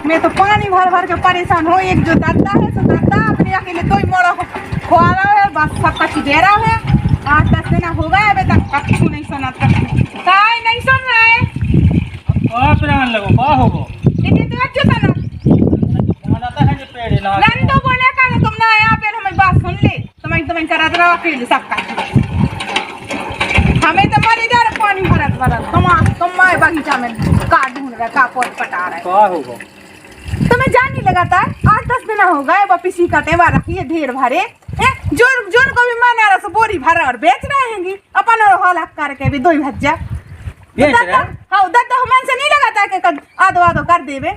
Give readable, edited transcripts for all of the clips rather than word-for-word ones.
मैं तो पानी भर भर के परेशान हो। एक जो दादा है तो दादा अपने अकेले तो ही मोड़ा खुआ रहा है, बस सबका दे रहा है। 8-10 दिन हो गए अभी तक कछु नहीं सुना, काय नहीं सुन रहा है। लगो का होगो लेकिन तो अच्छे था ना आता है जे पेड़ ना नंदो बोले का तुम ना यहाँ पे हमें बात सुन ले, तुम्हें करत रहो अकेले सबका। हमें तो मर जा रहा पानी भरत तुम आए बगीचा में का ढूंढ रहे का पोत पटा रहे का होगो। तुम्हें जान नहीं लगाता। 8-10 दिन हो गए वापिस ही कटे बार रखिए ढेर भरे जोर को भी माने रहा बोरी भरा और बेच रहे हैं अपन और हॉल करके भी 2 भज्जा बेच रहे। हाँ दत्ता हमन से नहीं लगाता कि आधो कर देवे।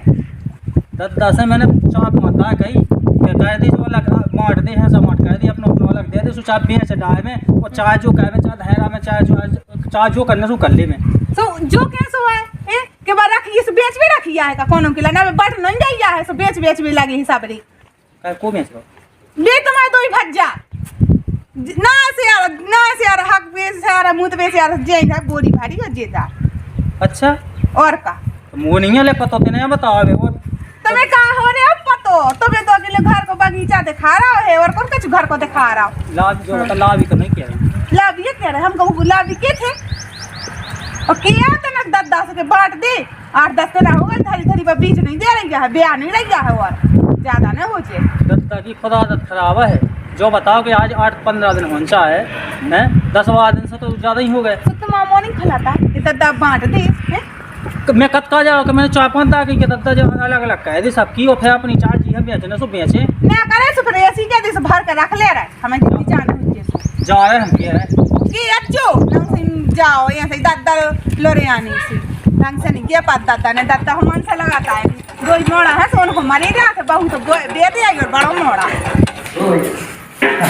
दत्ता से मैंने चाप माता कही के कह दी जो अलग मार दे है सब मार कह दी अपना अपना अलग दे दे सो चाप बेच डाय में और चाय जो कहवे चाय धैरा में चाय जो करने सो कल्ले में सो जो कैसो है के बार रखी इस बेच भी रखिया है का कोनो के ना बट नहीं जाइया है सो बेच भी लगे हिसाब रे को बेच लो ले तुम्हारे 2 भज्जा ना से यार हक बेच से यार मुंह बेच यार जे था बोरी भारी और जेदा। अच्छा और का वो नहीं ले पता तो नहीं बताओ बे वो तुम्हें कहा हो रे अब पतो तुम्हें तो अकेले घर को बगीचा दिखा रहा है और कौन कुछ घर को दिखा रहा हो। लाभ जो बता लाभ ही तो नहीं किया लाभ ये कह रहे हमको लाभ के थे और किया तो ना 10-10 के बांट दे। 8-10 दिन हो गए धरी पर बीच नहीं दे रही है ब्याह नहीं रही है और ज्यादा ना हो जाए। दत्ता की खुदा आदत खराब है जो बताओ कि आज 8-15 दिन होंचा है 10-12 दिन से तो ज्यादा ही हो गए। तो तुम मॉर्निंग खिलाता कि दद्दा बांट दे मैं कत का जाओ कि मैंने 4-5 दा की दत्ता जो अलग अलग कह दी सब की और फिर अपनी चार जी हम बेचने सो बेचे ना करे सो फिर ऐसी क्या दिस भर के रख ले रहा हमें जितनी जान हो जे जा रहे हम के है कि अच्छो नंग जाओ यहाँ से दद्दा लोरे आने से ढंग से नहीं किया पात दद्दा ने दद्दा हमन से लगाता है 2 मोड़ा है सो उनको मरे जा के बहुत तो दे दे और बड़ा मोड़ा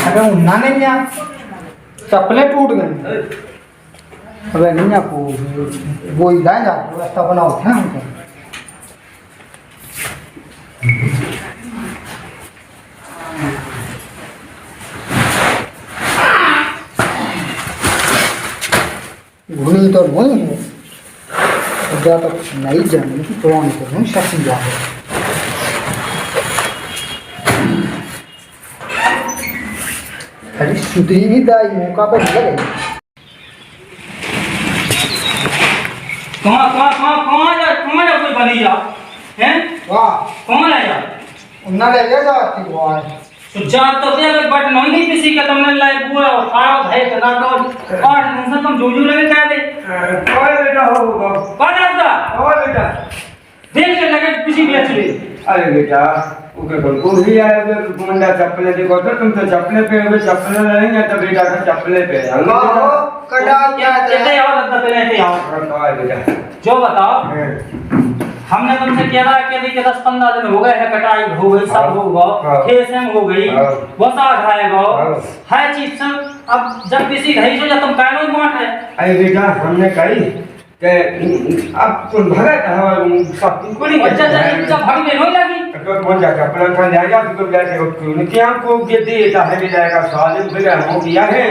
अरे उन्ना नहीं यार चप्पलें टूट गई। अबे नहीं आपको वो ही लाएंगे आपको रास्ता बनाओ थे हमको घुनी तो वही है जब तक नहीं जाने की कौन तो नहीं शक्ति जाए अरे सुधरी भी दाई मौका पर लगे कहाँ जा कोई बनी जा हैं वाह कौन है यार उन्ना ले जा जाती वो है तो जा तो दे बट नहीं किसी का तुमने लाइक बुआ खाओ है तना तो और इंसान तुम जोजू लगे कह दे कोई बेटा होगा कौन है उसका और बेटा देख के लगे किसी बेच ले। अरे बेटा ओके को ही आया तो मुंडा चप्पलें देखो तो तुम तो चप्पलें पे हो चप्पलें नहीं तो बेटा का चप्पलें पे कटा क्या कहते आओ दादा पहले कहते आओ बेटा जो बताओ हमने तुमसे कह रहा है कि 10-15 दिन हो गए है कटाई हो गई सब होगा खेसम हो गई वसा खाएगा हर चीज सब अब जब किसी घई से तुम कानो ही मार है। अरे बेटा हमने कही कि अब तुम भगा है सब को नहीं अच्छा जब भागी में नहीं लगी तो कौन जा चप्पलें खा जाएगा तो बैठे हो क्यों नहीं क्या हमको ये देता है भी जाएगा सालिम बिना हो गया है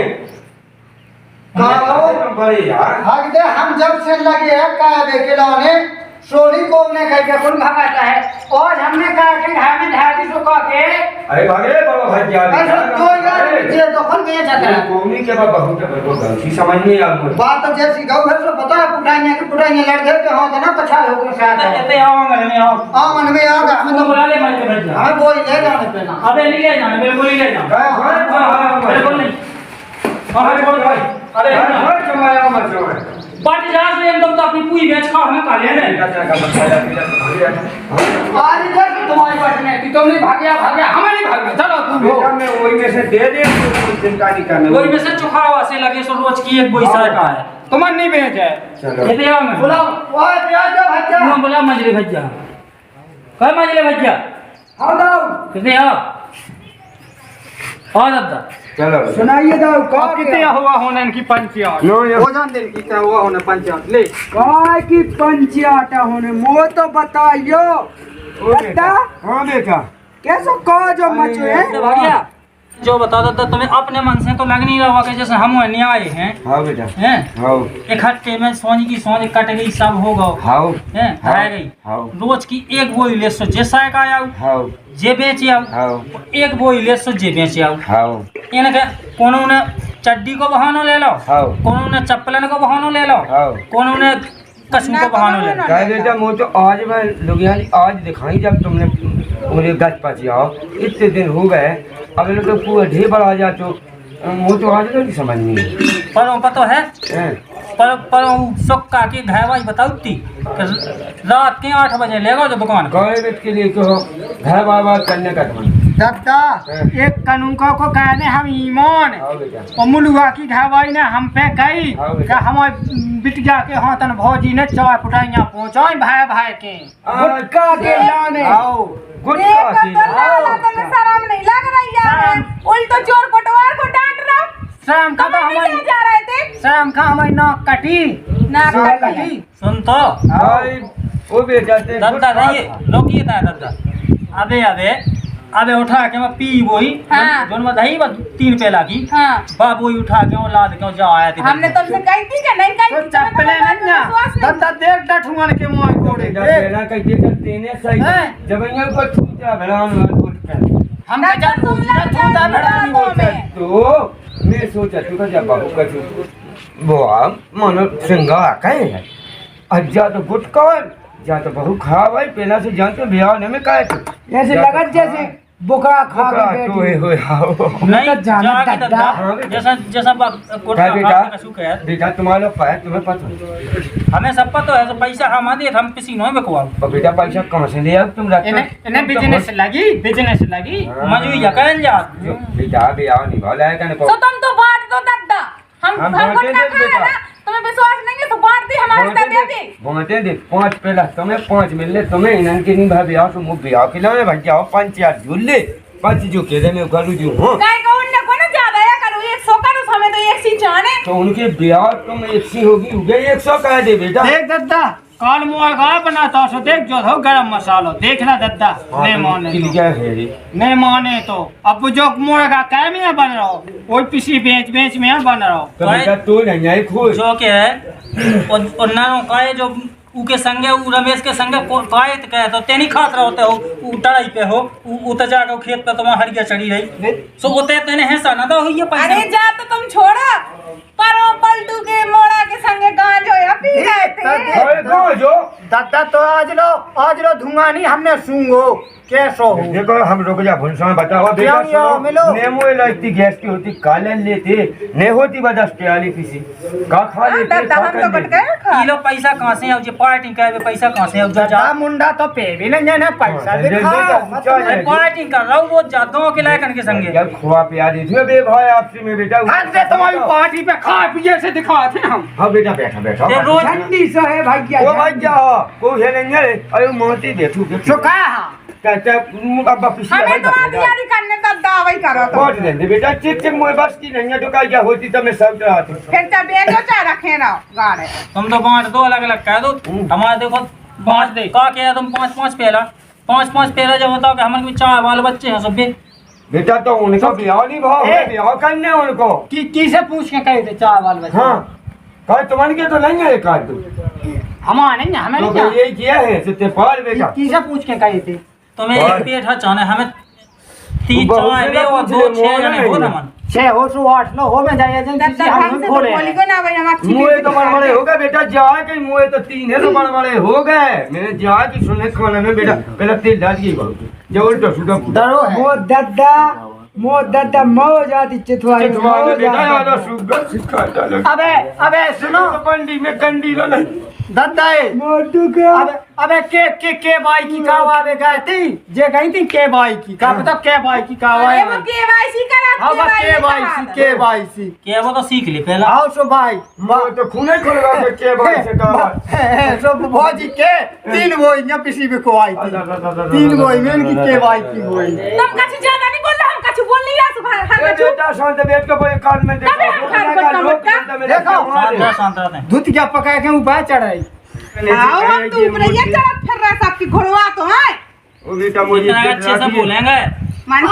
बड़े यार भाग दे हम जब से लगे हैं का बेकेलाने सोनी को ने कह के कौन भगाता है और हमने कहा कि हमें ढाई सौ का के अरे भागे बाबा भाई जा अरे तो यार ये तो कौन बेच जाता है कोनी के बाबा बहुत है गलती समझ नहीं आ रही बात तो जैसी गौ है सो पता है पुटाइने लड़ गए के हां ना पछा हो के साथ कहते आओ अंगन में आओ हां मन में आ गया हम तो बुला ले मैं के भेज हमें कोई ले जाने पे ना अबे नहीं ले जाना बिल्कुल नहीं ले जाना हां बिल्कुल नहीं अरे बोल भाई अरे हर जमाया मत जो है पार्टी जा से एकदम तो अपनी पूरी बेच खा हमें काले ने आज इधर की तुम्हारी बात नहीं कि तुम नहीं भागया हमें नहीं भागना चलो तुम बेटा मैं वही में से दे दे कोई चिंता नहीं करना वही में से चुखावा से लगे सो रोज की एक पैसा का है तुमन नहीं बेच है चलो ये दे आओ मैं बुलाओ ओए प्याज का भज्जा ना बोला मजरे भज्जा कह मजरे भज्जा आओ दाओ कितने आओ और दादा चलो सुनाइए दाओ का कितने हुआ होने इनकी पंचायत नो ये हो जान दिन कितना हुआ होने पंचायत ले काय की पंचायत होने मो तो बताइयो बेटा हां बेटा कैसे का जो मचो है भागिया जो बता दो तुम्हें अपने मन से तो लग नहीं रहा कि जैसे हम न्याय हैं। हाँ बेटा हैं हाँ इकट्ठे में सोनी की सोनी कट गई सब हो गो हाँ हैं हाँ, रह गई हाँ। रोज की एक बोई ले सो जे साय का आऊ हाँ जे बेचे आऊ हाँ एक बोई ले सो जे बेचे आऊ हाँ इनके कोनो ने चड्डी को बहानो ले लो हाँ। कोनो ने चप्पलन को बहानो ले लो हाँ। कोनो ने कसू को बहानो ले लो। क्या बेटा मुझे तो आज मैं लुधियाना आज दिखाई जब तुमने मुझे गज पाची आओ इतने दिन हो गए अब लोग तो पूरा ढेर बड़ा आ जा तो मुझे तो आज नहीं समझ नहीं पर पता है है पर सुक्का की घायवाई बताऊ ती रात के 8 बजे ले गो जो दुकान को गौरे बेट के लिए क्यों घर बार बार करने का ढूंढ दादा एक कानूनों को कहने हम ईमान आओ बेटा और मुलुआ की घावाई ने हम पे कही हाँ बेटा। कि हमारे बिटिया के हाथन भौजी ने चाय फुटाइया पहुंचाई भाई भाई के गुटका के लाने आओ गुटका देखो के तो लाला तुम्हें शर्म नहीं लग रही है उल्टो चोर कोटवार को डांट रहा शाम का तो कहाँ नहीं ले हमारी जा रहे थे शाम का हमारी नाक कटी नाक नाक कटी। सुन तो आई वो बेटा ते दद्दा नहीं रोकिए था दद्दा अबे अबे अबे उठा के मैं पी बोई हाँ। जोन में दही बस 3 पेला की हाँ बाबू उठा के वो लाद के जा आया थी हमने तुमसे कही थी कि नहीं कही तो थी? चप्पले तुम्हें नहीं ना विश्वास नहीं। दादा देख डठुआन के मुंह कोड़े बेटा देख। पहला कहिए कर देने सही हैं? जब यहाँ को छूटा भलान गुट कर हम दादा बेचा तुम ना लग छूटा जाओ बड़ा नहीं बातों बोलते में। तो मैं सोचा तू का जब बाबू का छू वो मानो श्रृंगार कहे है अज्जा तो गुटका जा तो बहु खा भाई पहला से जानते ब्याह ने में का ऐसे लगत जैसे बुकरा खा के तो होए आओ नहीं तो जाना जा के दद्दा। दद्दा जैसा जैसा कोटा क्या बेटा खा के कसू के है बेटा तुम्हारा लोग पाए तुम्हें पता हमें सब पता है तो पैसा हम दे हम किसी नहीं बकवाओ और बेटा पैसा कहाँ से ले अब तुम रखते इन्हें बिजनेस लगी मजू या कहन जा बेटा ब्याह नहीं भला है कहने तो तुम तो बांट दो दादा हम हम हमको बांटे ना दे खाए बेटा। ना तुम्हें विश्वास नहीं है तो बांट दी हमारे साथ दे दी बांटे दे 5 पहला तुम्हें 5 मिलने तुम्हें इनन के नहीं भाई ब्याह तो मुझे ब्याह के लिए भाई जाओ 5-4 झूले 5 जो के दे मैं करूँ जो हूँ काय को उनने को ना ज्यादा या करो 100 करो हमें तो 100 जाने तो उनके ब्याह तुम 100 होगी उगे 100 कह दे बेटा देख दद्दा काल मुआ गा बनाता सो देख जो हो गरम मसालो देखना दद्दा नहीं माने किल तो। क्या है रे नहीं माने तो अब जो मुर्गा कै में बन रहा हो वही पिसी बेच में बन रहा हो तो बेटा तो नहीं आई खुश जो के है और नानो काए जो उके संगे उ रमेश के संगे काए त कहे तो तेनी खात रहते हो उ टड़ाई पे हो उ त जाके खेत पे तुम्हारा हरिया चढ़ी रही सो ओते तेने हैसा ना दो ये पैसा अरे जा तो तुम छोड़ो परो पलटू के मोड़ा के संगे गांज होया पी रहे थे अरे कहाँ जो दद्दा तो आज लो धुआं नहीं हमने सूंगो कैसो हो देखो हम रुक जा भुनसा बताओ बेटा जाओ, जाओ, मिलो। सुनो नेमो इलायची गैस की होती कालन लेते नहीं होती बदस के आली किसी का खा लेते दादा हम तो कट गए खा किलो पैसा कहां से आउ जे पार्टी करे पैसा कहां से आउ जा दद्दा मुंडा तो पे भी नहीं जाने पैसा हाँ, दिखाओ दे, मत दे, में। पार्टी कर रहा हूं वो जादों के लायकन के संगे यार खुआ पिया दी थी बे भाई आपसे में बेटा आज से तुम्हारी पार्टी पे खा पिए से दिखाते हम हाँ बेटा बैठा बैठा ये रोज ठंडी से है भाई ओ भाई जाओ को है नहीं है अरे मोती बैठू के सुखा कहता अब्बा पिछले हमें तो आधी आधी करने तक दावा ही करो तो कोट दे बेटा चिक चिक मोए बस की नहीं है तो क्या होती तो मैं सब रहा था फिर तब बेचो चाहे रखे ना गाड़े तुम तो बांट दो अलग अलग कह दो हमारे देखो पांच दे का क्या तुम 5-5 पेला 5-5 पेला जब बताओ कि हमारे भी 4 बाल बच्चे हैं सब बेटा तो उनका ब्याह नहीं भाव है ब्याह करने उनको किसे पूछ के कहे थे चार बाल बच्चे हाँ कल तुम्हारे के तो नहीं है एक आध हमारे नहीं हमें तो नहीं ये किया है सिर्फ पाल बेटा किसे पूछ के कहे थे तुम्हें एक पेट है चाने हमें 3 बहुत चाय से बे और कुछ 2 मोह 6 जने नहीं हो है। मन 6 हो सो 8 लो हो में जाए दादा किसी ढंग हम से खोले बोली को ना भाई हम अच्छी मुँह तो मरमरे हो गए बेटा जा के मुँह तो 3 है तो मरमरे हो गए मैंने जा की सुने खाने में बेटा पहले तेल डाल के बहुत जो उल्टा सीधा डरो है मो दद्दा मो जाती चितवाई तुम्हारे बेटा यार सुगर सिखा डालो अबे सुनो पंडी में कंडी लो नहीं दद्दा है मोटू के अबे के बाई की कावा आवे गए थी जे गई थी के बाई की का मतलब के बाई की कावा अरे है वो केवाईसी करा अब के बाई सी के वो तो सीख ली पहला आओ सो भाई मैं तो खूने खोल रहा के भाई से कहा सो भौजी के 3 वो यहाँ पिछली में को आई थी 3 वो में की के बाई की वो तुम कछु ज्यादा नहीं बोल रहा हम कछु बोल नहीं रहा सुबह हम कछु बेटा शांत बैठ के कोई कान में तभी हम खान को टमाटर देखो शांत रहते हैं दूध क्या पका के ऊपर चढ़ रही आओ हम तो ऊपर ये चढ़ फिर रहा सबकी घोड़वा तो है वो बेटा मुझे इतना अच्छे से बोलेंगे मान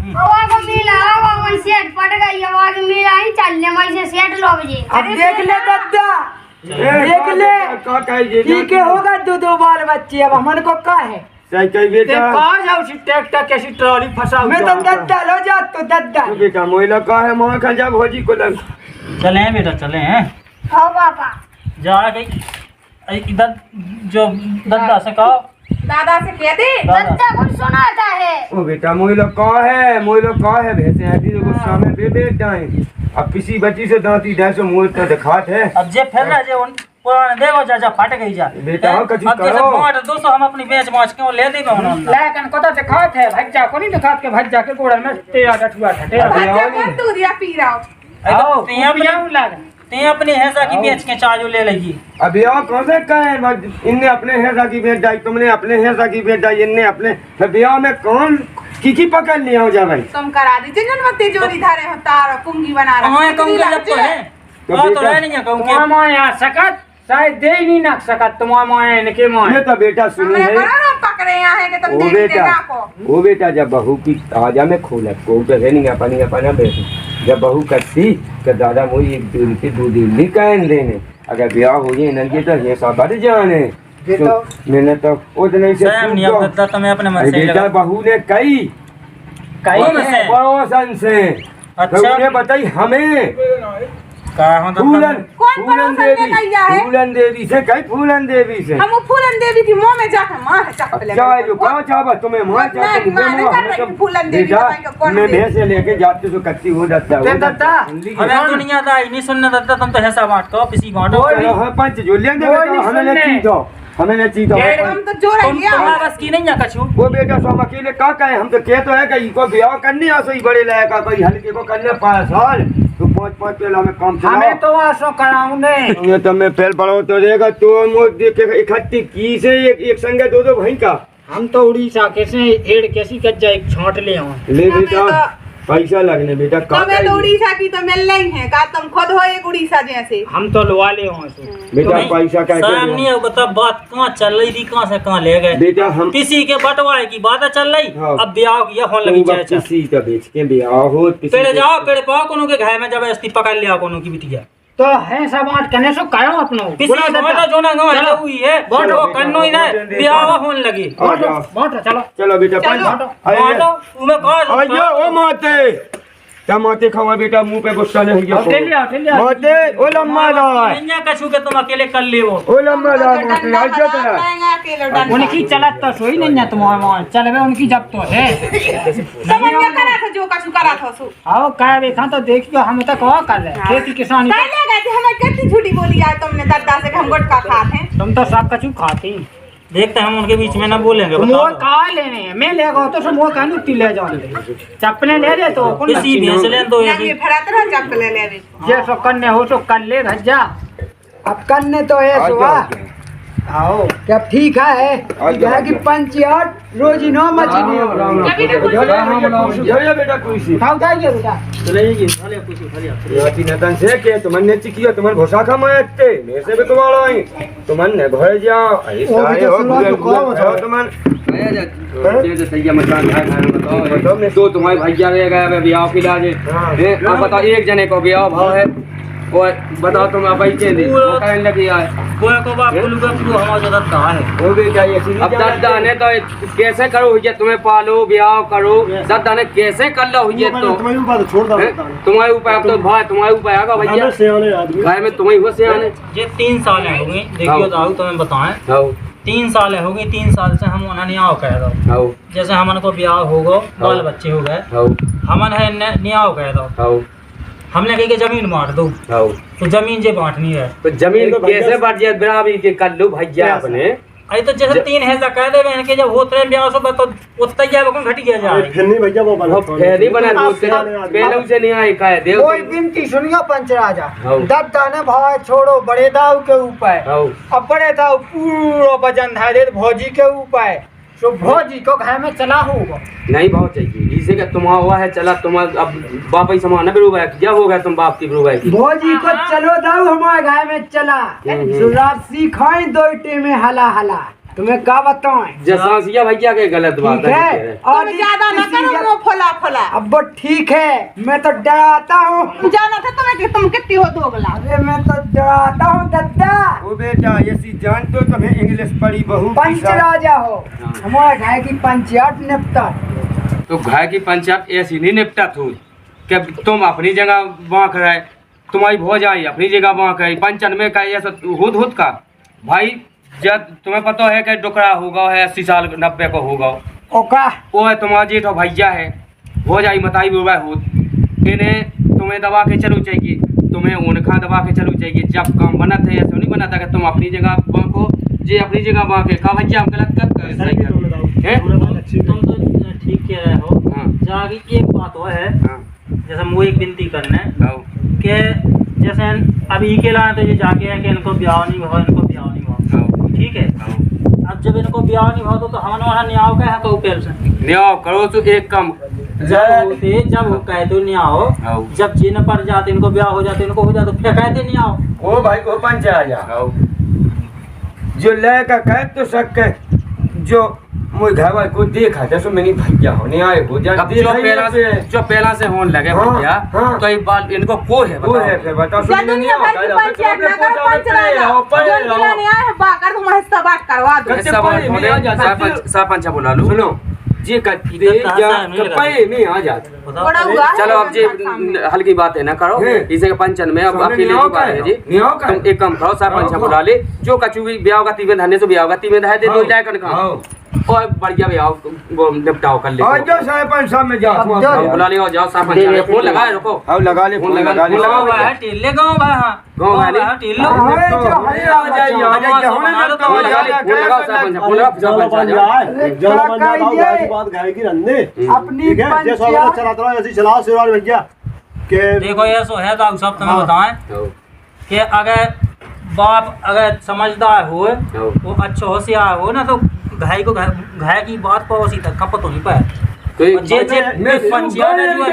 आवाज मिला आवाज सेट पड़ गई आवाज मिला ही चलने में से सेट लो बजे अब देख ले दद्दा देख ले का कहिए ठीक है होगा दो बाल बच्चे अब हमन को का है सही कही ते बेटा कहाँ जाओ सी ट्रैक्टर कैसी ट्रॉली फंसा मैं तो दद्दा लो जा तो दद्दा तो बेटा मोइला का है मां खा जा भौजी को लग चले हैं बेटा चले हैं हाँ पापा जा गई इधर जो दद्दा से कहो दादा से कह दे दद्दा कुछ सुनाता है ओ बेटा मोइला का है भैंसे आती तो गुस्सा में दे देता है अब किसी बच्ची से दांती दे सो मुंह तो दिखात है अब जे फिर रहा जे उन पुराने देखो जा फट गई जा बेटा, हाँ, कछु अब जैसे करो। 200 हम अपनी बेच माच क्यों ले देंगे उन्होंने लेकिन कतो दिखात है भज्जा को नहीं दिखात के भज्जा के गोड़ में तेरा डठुआ ठटेरा बच्चा कौन दूध या पी रहा हो आओ ते अपनी ते अपनी हैसा की बेच के चाजू ले लेगी अब यहाँ कौन से कहे इनने अपने हैसा की बेच डाई तुमने अपने हैसा की बेच डाई इनने अपने ब्याह में कौन की पकड़ लिया हो जा भाई तुम करा दीजिए जनमती जोड़ी धारे हो तार पुंगी बना रहा हां कहूं के जब तो है तो है नहीं कहूं के मां यहाँ सकत शायद दे ही नहीं ना सकत तुम मां इनके मां ये तो बेटा सुनी हमरे है करो ना पकड़े यहाँ है कि तुम वो देख बेटा देना को वो बेटा जब बहू की आजा में खोलत को तो है नहीं अपना बेटी जब बहू करती तो दादा मुझे 1 दूरी पे 2 दिन नहीं कहन देने अगर ब्याह हो जाए इनके तो ये सब बढ़ जाने तो मैंने तो उतने से स्वयं नहीं अब दद्दा तुम्हें अपने मन से बेटा लगा बहू ने कही कहीं से पड़ोसन से अच्छा। ने बताई हमें का हो फूलन कौन पड़ोसन ने कहिया है? फूलन देवी से कही फूलन देवी से हम वो फूलन देवी की मुंह में जाकर मार चक ले चाहे जो कहाँ चाहबा तुम्हें वहाँ मैं जाके मां नहीं कर रही फूलन देवी बेटा दवाई का कौन मैं दे? भैंसे लेके जाते तो कच्ची हो जाता है दे दद्दा। हमें दुनिया दाई नहीं सुनने दद्दा तुम तो हैसा बांट को किसी बांटो हाँ पंच जो लेंगे वो बेटा नहीं हमें सुनने। नहीं चीजो हमें नहीं चीजो हम तो जोर तुम लिया तुम्हारा बस की नहीं है कछु वो बेटा सो हम अकेले का कहे हम तो कह तो है कि इको ब्याह करने आ सही बड़े लायक का कोई हल्के को करने 5 साल तो 5 पेला में काम चला हमें तो आसो कराऊं ने ये तो मैं पहल पड़ो तो रहेगा तो मोद देख के इकट्ठी की से एक संगे 2 भाई का हम तो उड़ीसा कैसे एड़ कैसी कज्जा एक छांट ले आऊं ले बेटा पैसा लगने बेटा का तुम्हें तो उड़ीसा की तो मिल नहीं है का तुम खुद हो एक उड़ीसा जैसे हम तो लुआ ले आऊं से बेटा पैसा कैसे स्वयं नहीं दिया? अब बता बात कहाँ चल रही थी कहाँ से कहाँ ले गए बेटा हम किसी के बंटवारे की बात चल रही हाँ। अब ब्याह की होने लगी चाहे किसी का बेच के ब्याह हो किसी पेड़ के- जाओ पेड़ पाओ कोनो के घर में जबरदस्ती पकड़ लिया कोनो की बिटिया तो है सब आठ कने सो कायो अपनो किसी बाटा जो ना गाँव चलो। हुई है बांटो। वो करनो ही ना ब्याह होने लगी आ जाओ। बांटो चलो चलो बेटा चलो। बांटो तुम्हें कहा आइयो ओ माते क्या माते खवा बेटा मुंह पे गुस्सा नहीं है हटेलिया माते ओ लम्मा दाई नहीं कछु के तुम अकेले कर ले वो ओ लम्मा दाई माते आइयो तेरा उनकी चलत तो सोई नहीं है तुम्हारे वहां चलवे उनकी जब तो है समझ में करा था जो कछु करा था सो आओ काय देखा तो देखियो हम तो कहा कर रहे खेती किसानी पहले गए थे हमें कितनी झूठी बोली आज तुमने दद्दा से कि हम गुटखा खाते हैं तुम तो सब कछु खाती देखते हैं हम उनके बीच में ना बोलेंगे तुम बताओ वो कहा लेने हैं मैं ले गो तो तुम वो कहने उतनी ले जाओ चप्पले ले ले तो कौन किसी भेज लें तो लगे ये फरात रहा चप्पल ले ले जे सो करने हो तो कर ले भज्जा अब करने तो है सुबह आओ क्या ठीक है क्या कि पंचायत रोजी नो मछली जय बेटा कुर्सी खाओ जाइए बेटा याती नतन से के तुमने चिकियो तुमन भोसा खा मारते मेरे से भी तुम्हारा आई तुमन ने भर जाओ ऐसा है हो बुआ तुमन बताओ मैं दो तुम्हारे भैया रह गए ब्याह के लाजे अब बताओ एक जने को ब्याह भाव है और बताओ तुम अब कैसे दे कहने लगी आए कोई को बाप कुल का तू हमारा दद्दा है वो भी चाहिए सीधी अब दद्दा ने तो कैसे करो हुई तुम्हें पालो ब्याह करो दद्दा ने कैसे कर लो हुई तो तुम्हारे ऊपर अब तो भाई तुम्हारे ऊपर आएगा भैया घर में तुम्हें हुआ से आने ये 3 साल हो गए देखियो दाऊ तुम्हें बताएं आओ 3 साल हो गए 3 साल से हम उन्हें न्याव कह दो आओ जैसे हमन को ब्याह हो गो बाल बच्चे हो गए आओ हमन है न्याव कह दो आओ हमने कही कि जमीन बांट दो आओ तो जमीन जे बांटनी है तो जमीन कैसे बढ़ जाए बराबरी के कर लो भैया अपने अरे तो जैसे 3 हैजा कह देवे इनके जब होत रहे ब्याह से तो उतना ही वो घटी गया जा वो फेरी बना दो पहले से नहीं आए कह दे कोई बिनती सुनियो पंच राजा हाँ। दद्दा ने भाई छोड़ो बड़े दाऊ के ऊपर आओ अब बड़े दाऊ पूरा वजन धारे भौजी के ऊपर तो भौजी को घर में चला होगा नहीं बहुत चाहिए इसे क्या तुम्हारा हुआ है चला तुम्हारा अब बाप ही समान है बिरुवा क्या हो गया तुम बाप की बिरुवा की भौजी को चलो दाऊ हमारे घर में चला शुरुआत सिखाई 2 में हला हला तुम्हें क्या बताएं? जसासिया भैया के गलत बात ठीक है और तुम ज्यादा ना करो मुंह फुला फुला। अब वो ठीक है, मैं तो डराता हूँ। जाना था तुम्हें कि तुम कितनी हो दोगला। अरे मैं तो डराता हूँ दद्दा। ओ बेटा ये सी जान तो तुम्हें इंग्लिश पढ़ी बहु पंच राजा हो, हमारे घाय की पंचायत निपटा। तो घाय की पंचायत ऐसी नहीं निपटा तू कि तुम अपनी जगह बांक रहे, तुम्हारी भौज आई अपनी जगह बांक रही, पंचन में का ऐसा हुद का भाई। जब तुम्हें पता है कि डुकरा होगा है 80 साल 90 को होगा, ओका वो है तुम्हारा जेठ भैया है, भौज आई मताई बुआ होत इन्हें तुम्हें दबा के चलू चाहिए, तुम्हें उनका दबा के चलू चाहिए। जब काम बना था ऐसा नहीं बना था कि तुम अपनी जगह बांको, जे अपनी जगह बांके का भैया हम गलत कर सही कर तुम तो ठीक कह रहे हो। हाँ। जागी एक बात वो है, हाँ। जैसे मुझे एक विनती करना है आओ। कि जैसे अभी के लाए तो ये जाके है कि इनको ब्याह नहीं हुआ, इनको ब्याह नहीं हुआ, आओ। ठीक है। अब जब इनको ब्याह नहीं हुआ तो हमारे वहाँ न्याय का है तो पेल से न्याय करो तो एक कम जब वो कह दो न्याय आओ। हो, जब जीने पर जाते इनको ब्याह हो जाते इनको हो जाते फिर कहते न्याय हो। ओ भाई ओ पंच राजा आओ। जो लड़का कह तो सके जो मुझे घर को देखा जैसे मैंने भैया होने आए हो जा अब जो पहला से होने लगे हाँ, भैया, हाँ। तो एक बात इनको को है वो है फिर बताओ सुन जल्दी नहीं नहीं भाई की पंचायत ना करो, पंच राजा जो जिला न्याय है बाकर तुम हिस्सा बांट करवा दो। सरपंच बुला लो। सुनो जे कत्ते कपड़े में आ जाते बड़ा हुआ है। चलो अब जी हल्की बात है ना करो, इसे के पंचन में अब अकेले की बात है जी। तुम एक काम करो, सरपंच बुला ले, जो कचू भी ब्याह का तीन धन्य से ब्याह का तीन धै दे दो जाए कन का और बढ़िया ब्याह वो निपटाओ कर ले। आज जो सरपंच साहब में जाओ बुला ले और जाओ सरपंच ने फोन लगाए रखो। अब लगा ले फोन लगा ले गाँव भाई है टीले गाँव भाई, हाँ गाँव भाई भाई टीले आ जाइए आ जाइए हमने ना तो फोन लगा ले, फोन लगाओ सरपंच, फोन लगाओ सरपंच आ जाओ। अपनी पंचायत देखो ये सो है तो सब तुम्हें बताएं कि अगर बाप अगर समझदार हो, वो अच्छा होशियार हो ना, तो घाय की बात को उसी तक खपत नहीं पाए। तो जे पंचायत है जो है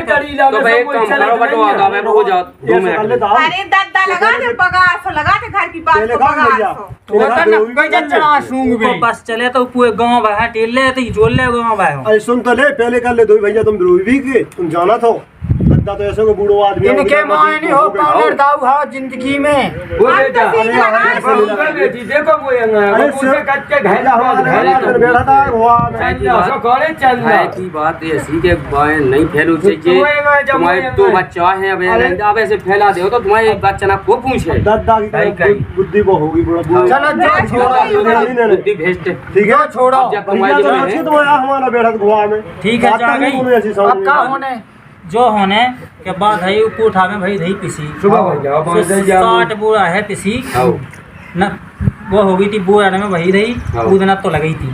तो भाई काम करो बटवा का मैं हो जाओ 2 मिनट। अरे दद्दा लगा दे बगास हो, लगा दे घर की बात को बगास हो। तो बस चले तो पूरे गांव भाई है टीले तो जोड़ ले गांव भाई हो। अरे सुन तो ले, पहले कर ले दो भैया, तुम द्रोही भी के तुम जाना था दद्दा तो ऐसे को बूढ़ो आदमी इनके माने नहीं हो पाने दाऊ हा जिंदगी में। वो बेटा बेटी देखो वो अरे पूछे कट के घैला हो बैठा था हुआ सो कौन चल रहा है की बात ऐसी के बाय नहीं फैलू चाहिए। तुम्हारे 2 बच्चा है, अब ऐसे फैला दो तो तुम्हारे बच्चा ना को पूछे दद्दा की बुद्धि वो होगी बड़ा। चलो जो छोड़ो बुद्धि भेजते ठीक है छोड़ो। जब तुम्हारी हमारा बैठा गोवा में ठीक है जा गई। अब का होने जो होने के बाद है कोठा में भाई दही पिसी सुबह हो जाओ 60 बुरा है पिसी न, वो हो गई थी बुरा में वही रही कूदना तो लगी थी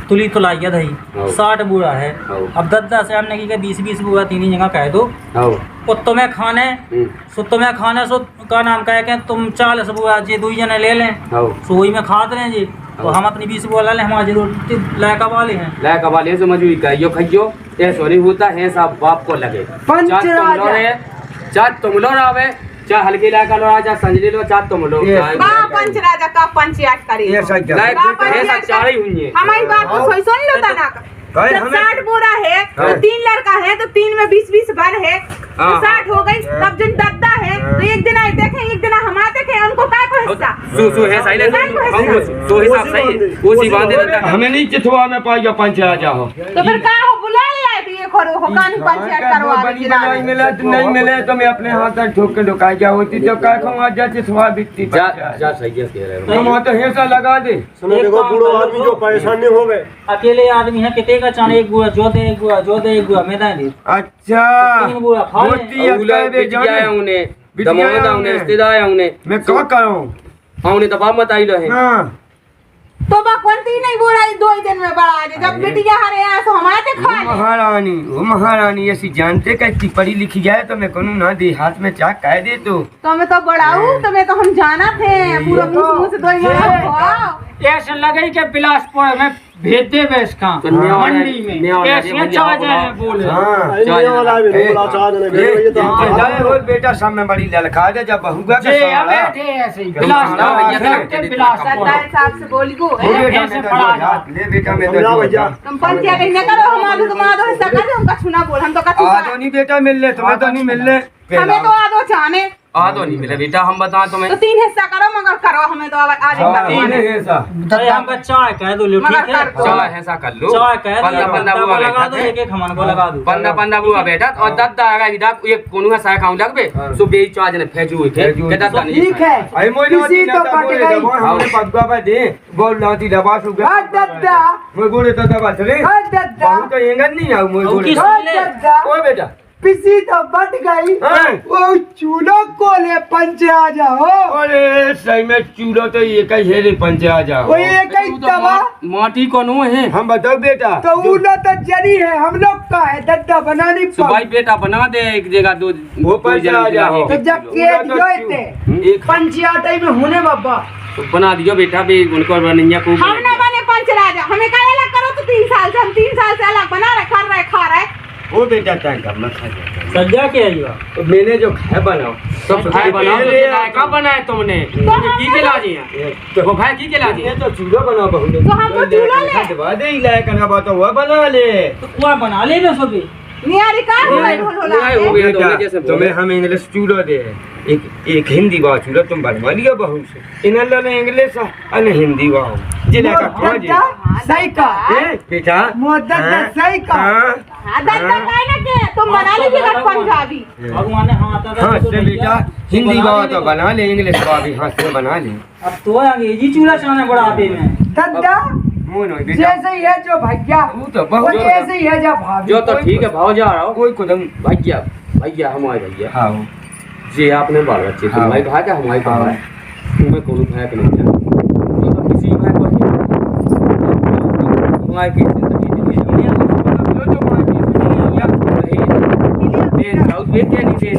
तुली तो लाइया दही 60 बुरा है। अब 10 से हमने की 20 बुरा तीन जगह कह दो तो तुम्हें खाने सो तुम्हें खाने सो का नाम कह के तुम 40 बुरा जी 2 जने ले लें सो वही में खाते रहे जी। तो हम अपनी 20 बोला ले, हमारे रोटी लायका वाले हैं, लायका वाले से मजूरी कहियो खइयो ऐसा नहीं होता है, सब बाप को लगे। चार तुम लो आवे, चाहे हल्की लायका लो, चाहे संजली लो, चाहे तुम लो पंच राजा का पंचायत करी ऐसा 4 ही हुई है। हमारी बात को कोई सुन लेता ना। जब 60 बोरा है तो 3 लड़का है तो 3 में 20 घर है तो 60 हो गई। तब जिन दद्दा है तो एक दिन आए देखें, एक दिन हम आते थे, उनको काय को हिस्सा सो है सही ले तो हिसाब सही है उसी बांध देता। हमें नहीं चितवा में पाइयो पंच राजा हो तो फिर का हो बुला ले आए ये करो हो कानी पंचायत करवा बनी बनाई मिले तो नहीं मिले तो मैं अपने हाथ से ठोक के ढुकाई जा होती तो काय खवा जा चितवा बिकती जा जा सही है कह रहे हो। हम तो हिस्सा लगा दे। सुनो देखो बूढ़ो आदमी जो परेशान नहीं होवे, अकेले आदमी है कितने का चाने एक बुआ जो दे एक बुआ जो दे एक बुआ मैदान दे अच्छा 3 बुआ खा ले। मोती अक्का दे जाने उन्हें दमोदा उन्हें रिश्तेदार उन्हें मैं क्या करूं उन्हें तो बाप मत आई लो है। हां तो बकवंती नहीं बोला 2 दिन में बड़ा आ जब बिटिया हरे आए तो हमारे खा ले। वो महारानी ऐसी जानते कैसी पढ़ी लिखी जाए तो मैं कहूँ ना दे हाथ में चाक कह दे तो मैं तो बड़ाऊ तो हम जाना थे पूरा मुंह से 2 महीना ऐसे लगे कि बिलासपुर में भेज दे बेस का तो न्याय मंडी में न्याय कैसे चार्ज है बोले हाँ ये वाला भी नहीं बोला चार जने भेज भैया तो हाँ जाए वो बेटा सब में बड़ी ललका दे जब बहू का जे अब बैठे ऐसे ही बिलास ना भैया, रखते बिलास सत्ता हिसाब से बोली को ले बेटा में तो ले बेटा में तो समझा भैया तुम पंचायत नहीं करो हम आधो तुम आधो हिस्सा कर हम कछु ना बोल हम तो कछु आदो नहीं बेटा मिल ले तुम्हें तो नहीं मिल ले हमें तो आधो चाहने तो नहीं मिले बेटा हम बताएं तुम्हें तो 3 हिस्सा करो मगर करो हमें तो आज तीन है ऐसा अरे हमका चाय कह दो लो ठीक है चाय ऐसा कर लो चाय कह दो पंद्रह पंद्रह बुआ लगा दो बैठा एक हमन को लगा दो पंद्रह पंद्रह बुआ बैठा और दद्दा आगा इधर एक कोनु का साया खाऊं लगबे सो बेच चार जने फेजू हुए थे के दद्दा नहीं ठीक है आई मोई किसी तो पट गई हमने पगवा पे दे बोल लाती दबा सु हां दद्दा मोई गोड़े तो दबा चले हां दद्दा बहुत तो एंगन नहीं आऊ मोई गोड़े हां दद्दा ओ बेटा किसी तो पट गई हाँ। वो चूल्हा को ले पंचे आ जाओ अरे सही में चूल्हा तो ये कहीं हेरे पंचे आ जाओ वो ये कई दवा माटी कोनु है हम बताओ बेटा तो वो लोग तो जरी है हम लोग का है दद्दा बनानी तो भाई बेटा बना दे एक जगह दो वो पंचे आ जाओ तो जब के जोते एक पंचायत में होने बाबा तो बना दियो बेटा भी उनको बनैया को हम ना बने पंच राजा हमें क्या अलग करो तो 3 साल से हम 3 साल से अलग बना रहे खा रहे वो बेटा टाइम कब मैं खा जाता सज्जा के आइयो तो मैंने जो खाए बनाओ सब भाई बनाओ तो कब बनाए तुमने की के लाजी है वो भाई की के लाजी ये तो चूल्हा बना बहु तो हमको चूल्हा ले। दबा दे इलाय करना बात हुआ बना ले तो कुआ बना ले ना सभी नियारी का ढोल होला हो गया दोनों जैसे तुम्हें हम इंग्लिश चूल्हा दे एक हिंदी बात चूल्हा तुम बनवा लिया बहू से इन अल्लाह ने इंग्लिश और हिंदी बात जिला का कौन जी सही का बेटा दद्दा सही का दद्दा का ना के तुम बना लीजिएगा पंजाबी भगवान ने हाथ हाँ से बेटा हिंदी बात तो बना ले इंग्लिश बात भी हाथ से बना ले अब तो अंग्रेजी चूल्हा चाहने बड़ा आते में दद्दा मोनो बेटा जैसे ही है जो भैया वो तो वो बहुत ऐसे ही है जो भाभी जो तो ठीक है भाव जा रहा हो कोई कदम भैया भैया हमारे भैया हाँ जी आपने बाल बच्चे हाँ। तुम्हारे भाई का हमारे भाई है तुम्हें कोनो भाई का नहीं है जो तो किसी भाई को हमारे की जिंदगी जी जो तो हमारी देन साउथ में क्या नहीं देन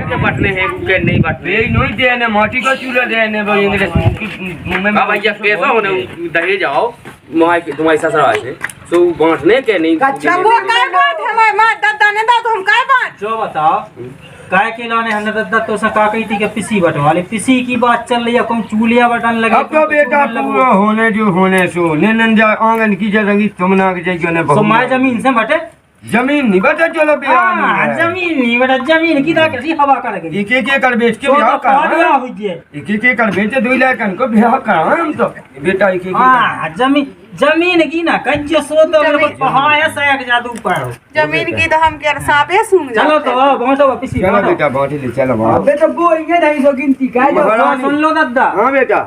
के बटने हैं के नहीं बटने नहीं देने माटी का चूल्हा देने वो इंग्लिश मुंह में भैया कैसा होने दहे जाओ तुम्हारी ससुरा से सो बांटने के नहीं अच्छा वो काय बात है मां दद्दा ने दा तो हम काय बात जो बताओ काय के लाने हमने दद्दा तो सका कही थी कि पिसी बटवाले पिसी की बात चल रही है कौन चूलिया बटन लगे अब तो बेटा पूरा होने जो होने सो नंद आंगन की जगह तुम ना के जाइयो ने तो माय जमीन से बटे जमीन नहीं बता चलो बियाह हाँ, जमीन नहीं बेटा जमीन की दा कैसी हवा कर गई एक एक एकड़ बेच के तो बियाह पाडिया करा हुई जे एक एक एकड़ बेचे 2 लाख को बियाह करा हम तो बेटा एक एक हां जमीन की ना कच्चे सो तो मेरे को पहाड़ से एक जादू पाओ जमीन की तो हम क्या सांपे सूंघ चलो तो बांटो पिसी चलो बांटो बेटा बांट ले चलो बांट अबे तो बोएंगे नहीं सो गिनती का जो महाराज, सुन लो दद्दा हां बेटा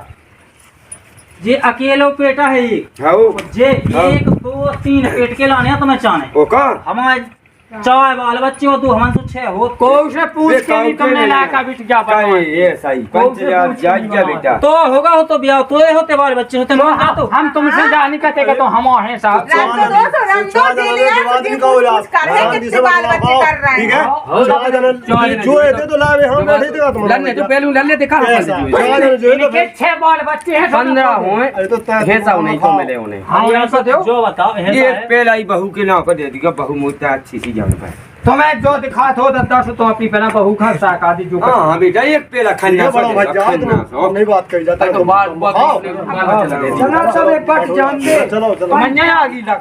जे अकेलो पेटा है एक हां जे 1 2 3 पेट के लाने हैं तो मैं चाहने ओ का हमारे चाय बाल बच्चे हो तू हमन से 6 हो को से पूछ के भी तुमने लाका बिट जा का ये सही 5000 जाइए बेटा तो होगा हो तो ब्याह तो होते बाल बच्चे होते मान जा तो हम तुमसे जानी कहते कि तो हम हैं साहब रंग दो दे लिया जी कुछ कर रहे कितने बाल बच्चे कर रहे ठीक हैं है चार जने जो है तो लावे हम बैठे थे तुम लन्ने तो पहलू लन्ने दिखा चार जने जो है तो इनके 6 बाल बच्चे हैं 15 हुए अरे तो ऐसा नहीं तो मिले उन्हें हाँ ऐसा जो बताओ ऐसा ये है पहला ही बहू के नाम पर दे दिया बहू मुझे अच्छी सी जान पाए तुम्हें जो दिखा हो दद्दा से तो अपनी पहला बहू खा साका दी जो हां बेटा एक पेला खन्ना ये बड़ा भज्जा तुम नहीं बात कही जाता तो बाल आओ। चलो सब एक बार जान दे चलो चलो मन्ने आ गई लग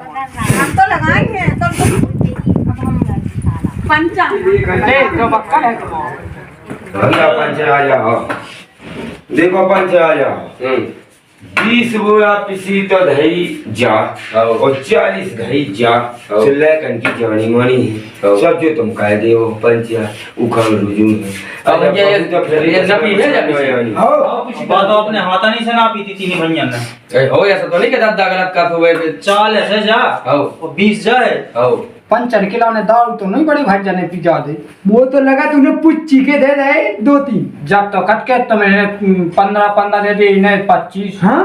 हम तो लगाएंगे तब तो पंचा ले जो बक्का है अल्लाह पंच आ जाओ देखो पंच आ जाओ 20 बुआ पिसी तो धई जा और 40 धई जा चिल्ला कन की जानी मानी है सब जो तुम कह दे वो पंचा उखड़ रुजू है अब ये नपी है बात अपने हाथा नहीं से ना पीती तीन भैया ने हो ऐसा तो नहीं कि दादा गलत कर तो वे चाल ऐसे जा हो और 20 जाए हो पंचर खिलाने दारू तो नहीं बड़ी भाई जाने पी जा दे वो तो लगा तूने पुच्ची के दे दे 2-3 जब तो कट के तुम्हें 15 दे दे इन्हें 25 हाँ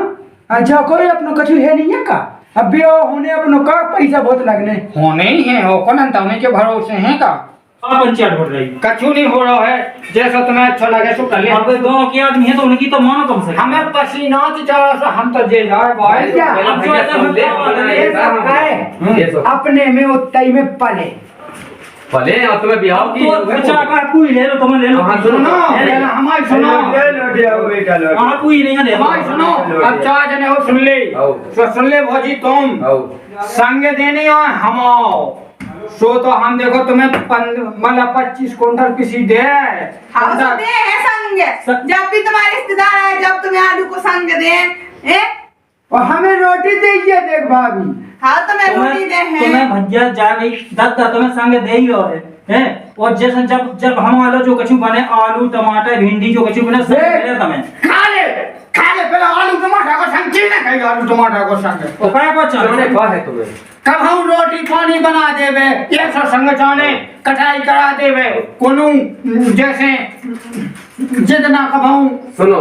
अच्छा कोई अपनो कछु है नहीं है का अब भी होने अपनो का पैसा बहुत लगने होने ही है हो कौन अंत होने के भरोसे हैं का पंचायत बढ़ रही। कछु नहीं हो रहा है, जैसा तुम्हें अच्छा लगे सो कर ले। अब गांव के आदमी है तो उनकी तो मानो कम से कम। हमें पसीना से चला सा हम तो जे जाए भाई क्या अब जो ऐसा होता है अपने में उतई में पले भले और तुम्हें बिहार की तो बच्चा का कोई ले लो, तुम्हें ले लो। हाँ, सुनो सुनो हमारी सुनो हाँ कोई नहीं है, ले लो। हमारी सुनो अब चार जने हो सुन ले आओ। तो सुन ले भौजी तुम संग देने और हम आओ सो तो हम देखो तुम्हें मतलब 25 कुंटल किसी दे हाँ तो दे है संग, जब भी तुम्हारे रिश्तेदार आए जब तुम्हें आलू को संग दे और हमें रोटी दीजिए देख भाभी। हाँ तो मैं रोटी दे है तुम्हें भैया जा गई दादा तुम्हें संग दे ही रहो है और जैसे जब जब हम वाला जो कछु बने आलू टमाटर भिंडी जो कछु बने सब मिले तुम्हें खा ले पहले आलू टमाटर को संग चीज ना खाई आलू टमाटर को संग तो काय को तुमने चल कहा है तुम्हें कब हम रोटी पानी बना देवे ये सब संग जाने कटाई करा देवे कोनो जैसे जितना कब हम सुनो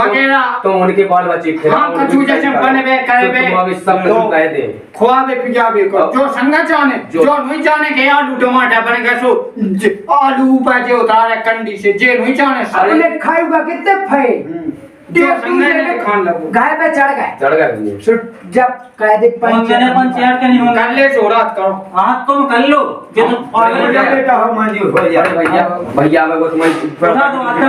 वगैरह तुम उनके बाल बच्चे हम कछु जैसे बनवे करवे तुम अभी सब कुछ कह दे खुआवे पिजावे को जो संग जाने जो नहीं जाने के आलू टमाटर बन गए सो आलू ऊपर जे उतारे कंडी से जे नहीं जाने अपने खाएगा कितने फे जो संग ने खान लगो गाय पे चढ़ गए सो जब कह दे मैंने पंचायत के नहीं होंगे कर ले सो रात करो हाँ तुम कर लो ये तो पागल बेटा हम मंजूर हो अरे जाए भैया मैं वो तुम्हारी बता दो आता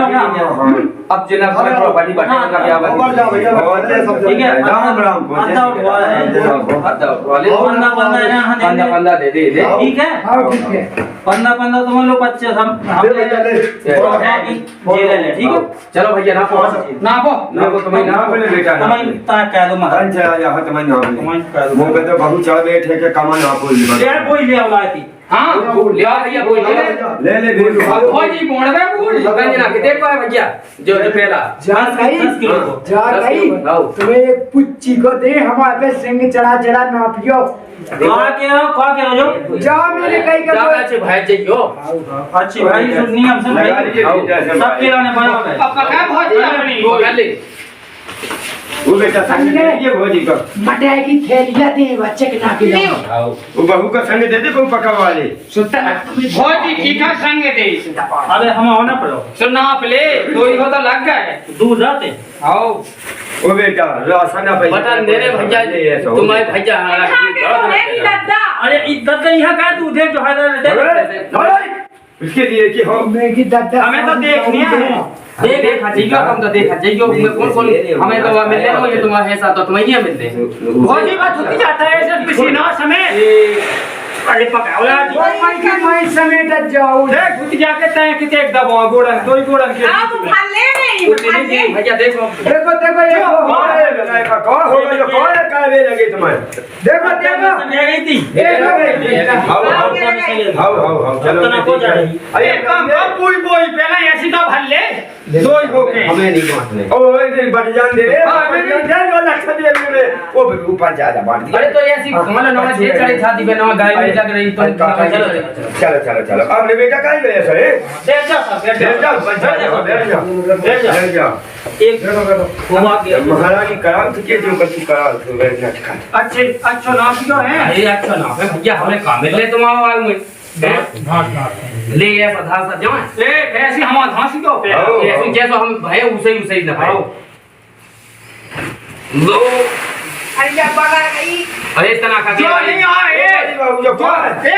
अब जिला प्रॉपर्टी बटेगा का क्या ऊपर जाओ भैया ठीक है राम राम आता उठवा है पंद्रह दे दे ठीक है हाँ ठीक है 15 तुम लोग 25 हम ले ले ठीक है चलो भैया ना ना तुम्हें ना बोले बेटा ना तुम्हें ता कह दो मत अच्छा यहाँ तुम्हें ना बोले तुम्हें कह दो वो कहते बहुत चढ़ बैठे के कमा ना बोल यार कोई ले औलाती हाँ ले भैया बोल ले बिल्कुल भौजी मोड़वे भूल गंजना के देख पाए भैया जो पहला जा गई 10 किलो को जा गई तुम्हें एक पुच्ची को दे हमारे पे सिंग चढ़ा नापियो का के जो जा मेरे कहीं का क्या अच्छे भाई चाहिए अच्छी भाई सुननी हमसे भाई सब खिलाने बना है अब पका भौजी अपनी वो कर ले वो बेटा संग दे ये भोजी को मटाई की थैलियां दे बच्चे के नापी लो वो बहू का संग दे दे बहु पका वाले सुनता भौजी की का संग दे अरे हम होना पड़ो सुन नाप ले दो ही हो तो लग गए दूध आते आओ वो बेटा राशन पे बटन दे रे भैया तुम्हारे भैया अरे इज्जत नहीं है का दूध है जो है उसके लिए कि हो मेरी दादा हमें तो देखनी है देख जाइयो हम तो देख जाइयो कौन हमें तो मिलने हो ये तुम्हारे ऐसा तो तुम्हें ही मिलते भौजी का छुट्टी जाता है ऐसे पसीना समय अरे पकावला मैं समेट जाऊं देख छुट्टी जाके तय किते एक दबा गोड़न दो ही गोड़न के आप भाले नहीं भाले भैया देखो देखो ये कौन हो गया कौन कावे लगे तुम्हें देखो ले गई थी हाउ चलो अरे काम अब बोई पहले ऐसी तो भल्ले दो ही हो के हमें नहीं बांटने ओ एक बट जान दे रे जान वाला खदे रे ओ ऊपर जा बांट अरे तो ऐसी मतलब नवा जे चढ़ी छाती पे नवा गाय में लग रही तो चलो अब रे बेटा काई गए सर बैठ जा बैठ जा एक घुमा के महारानी कराम के जो कछु करा तो बैठना खा अच्छे अच्छा नाम क्यों है अरे अच्छा ना भैया हमें काम मिल ले तुम आओ में ले ये पधा सा जाओ ए ऐसी हमारा धांसी को पे ऐसे जैसा हम भय उसे ही ना पाओ लो अरे जब बगड़ गई अरे इतना खा जो नहीं आए बाबू जो कौन ए